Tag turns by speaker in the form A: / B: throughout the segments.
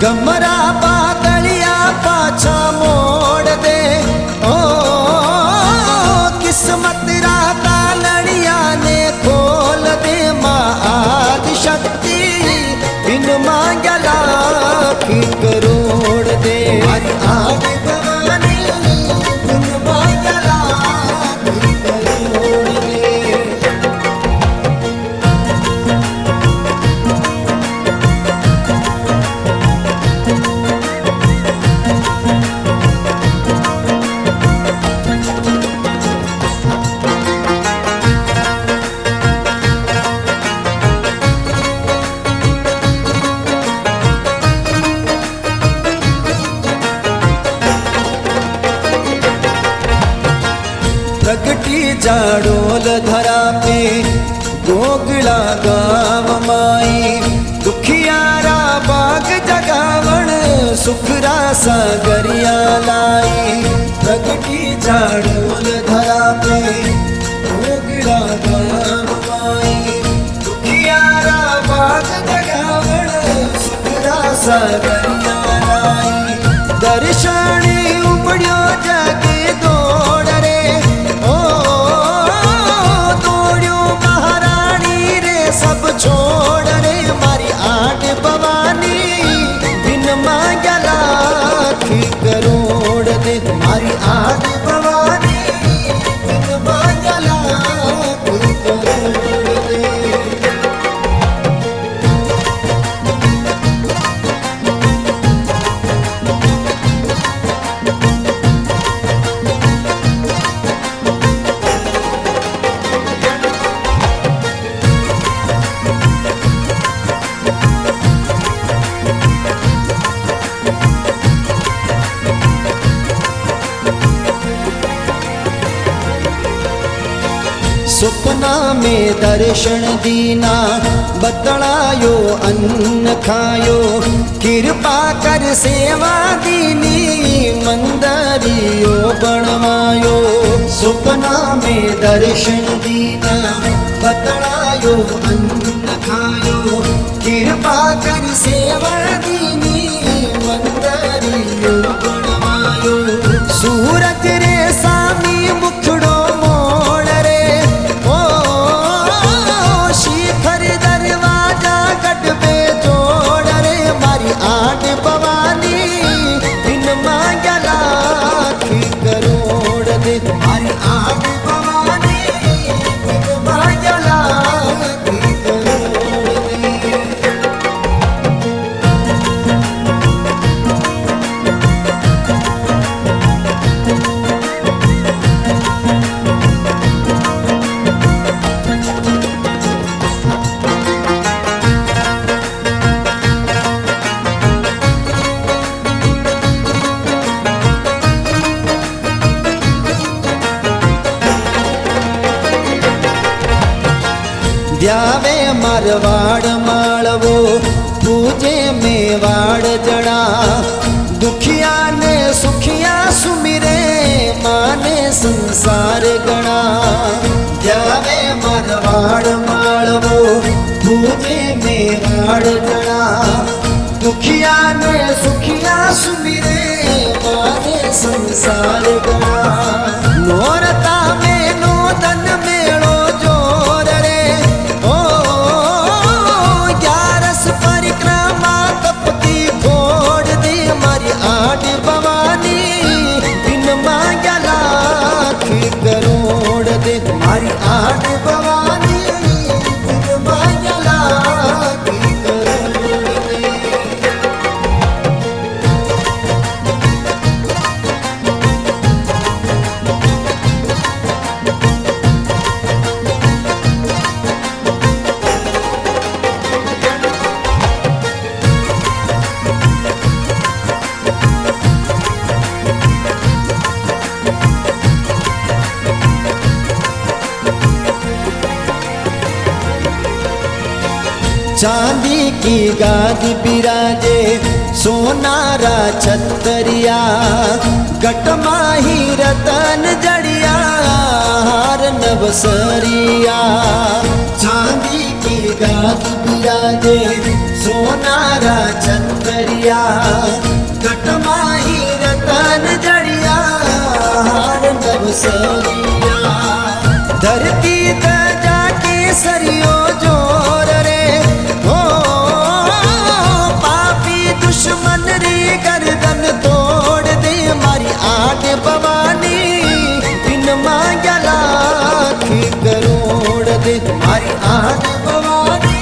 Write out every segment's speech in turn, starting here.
A: गमरा पागलिया पाछा मोड़ दे ओ किस्मत राता लड़िया ने खोल दे माँ आदि शक्ति बिन मांगला की करोड़ दे आदि भवानी बिन मांगला की करोड़ दे। प्रगटी जाडोल धरा पे गोगला गाव माई दुखियारा बाग जगावण सुखरा सागरिया लाई। प्रगटी जाडोल धरा पे गोगला गाव माई दुखियारा बाग जगावण सुखरा सागरिया लाई। दर्शनी उमड़्यो जागे दौड़ रे सब छोड़ रे मारी आठ भवानी बिन मांगला की करोड़ दे मारी आठ भवानी बिन मांगला की करोड़ दे। सुपना में दर्शन दीना बतलायो अन्न खायो कृपा कर सेवा दीनी मंदरियो बनवायो। सुपना में दर्शन दीना बतलायो अन्न खायो कृपा कर सेवा दीनी मंदरियो बनवायो। सूरज रे सामी मुखड़ो आठ भवानी बिन मांगला की करोड़ दे मारी आठ भवानी बिन मांगला की करोड़ दे। ध्यावे मारवाड़ माळवो पूजे मेवाड़ जड़ा दुखिया ने सुखिया सुमिरे माने संसार गणा। ध्यावे मारवाड़ माळवो पूजे मेवाड़ जड़ा दुखिया ने सुखिया सुमिरे माने संसार गणा। नोरता में नोदन मेड़ो जोर रे परिक्रमा तपती खोड़ दे मारी आठ भवानी बिन मांगला की करोड़ दे मारी आठ भवानी बिन मांगला की करोड़ दे। चांदी की गादी बिराजे सोनारा छतरिया गटमाही रतन जड़िया हार नवसरिया। चांदी की गादी बिराजे सोनारा छतरिया छतरिया घट माही रतन जड़िया हार नवसरिया धरती त जाके सरियो जोर रे हो पापी दुश्मन री गर्दन तोड़ दे मारी आग भवानी बिन मांग्या लाख करोड़ दे मारी आग भवानी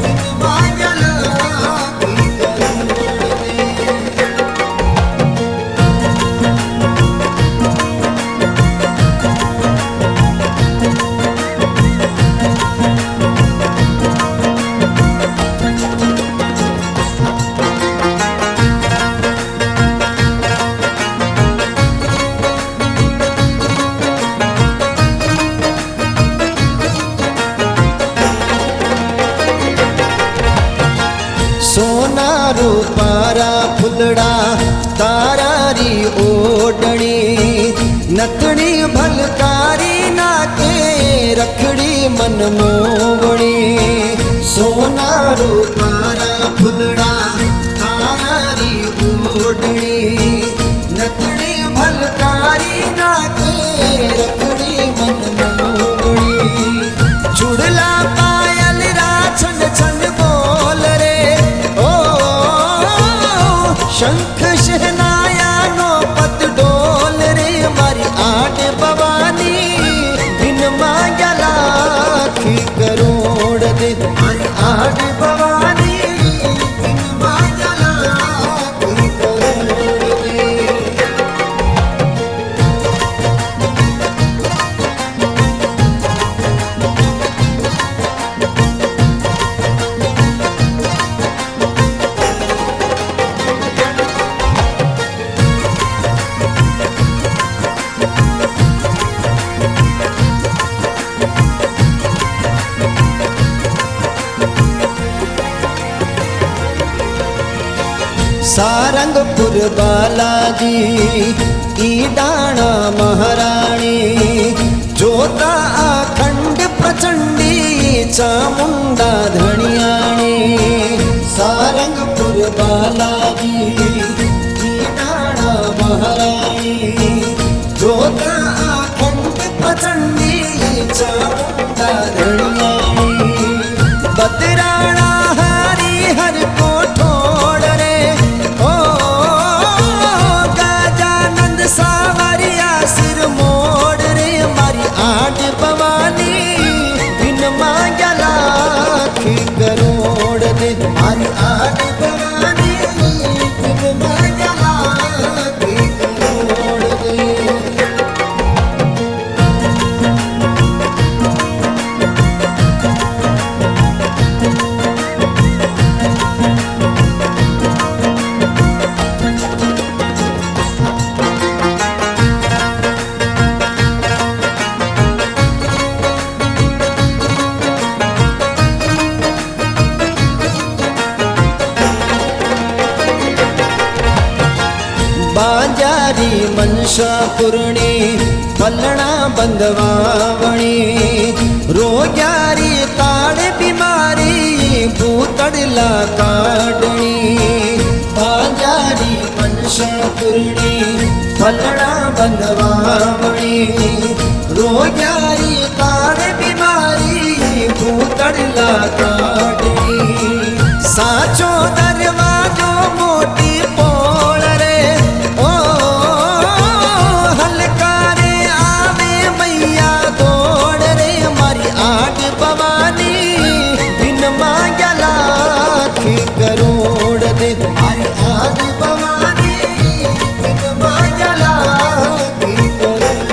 A: बिन मांग्या लाख करोड़ दे। सोना रूपारा फुलड़ा तारारी ओडणी नथड़ी भलकारी नाके रखड़ी मन मोवणी सोना रूपारा फुलड़ा तारारी ओडणी नथड़ी भलकारी नाके रखड़ी मन मोवणी चुड़ला पायल राछन छन बोल रे शंख शहनाया नो पत डोल रे मारी आठ भवानी बिन मांग्या लाख करोड़ दे मारी आठ भवानी बिन मांग्या लाख करोड़ दे। सारंगपुर बालाजी ईडाणा महाराणी जोता अखंड प्रचंडी चामुंडा धनियाणी सारंगपुर बालाजी ईडाणा महाराणी जोता अखंड प्रचंडी चामुंडा धनियाणी बतराणा हरि हर को ठोड़ रे सावरिया सिर मोड़ रे मारी आठ भवानी बिन मांग्या लाख करोड़ दे मारी आठ भवानी बिन मांग्या लाख करोड़ दे। बांजारी मनसा पूर्णी पलना बंदवावणी रोग्यारी ताड़ बीमारी भूतड़ला काटणी बांजारी मनसा पूर्णी पलना बंदवावणी रोग्यारी ताड़ बीमारी भूतड़ला काटणी साचो दरवाजो मोटी पोल रे ओ हलकारे आवे मैया दौड़ रे मारी आठ भवानी बिन मांग्या लाख करोड़ दे मारी आठ भवानी बिन मांग्या लाख करोड़ दे।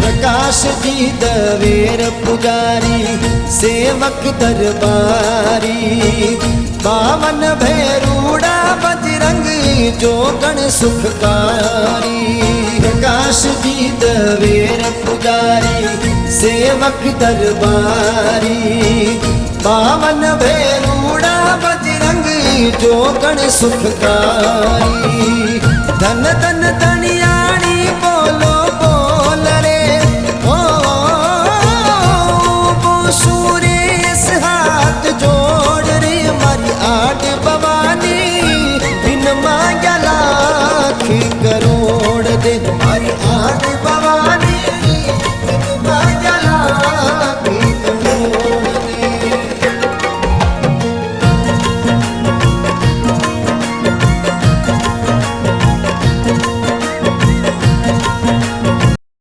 A: प्रकाश जी दवेर पुजारी सेवक दरबारी बावन भैरूड़ा बजरंग जो गण सुखकारी प्रकाश जी दवेर पुजारी सेवक दरबारी बावन भैरूड़ा बजरंग जो गण सुखकारी धन धन धनियाणी बोलो बोल रे ओ सुरेश हाथ जोड़ रे मारी आठ भवानी बिन मांग्या लाख करोड़ दे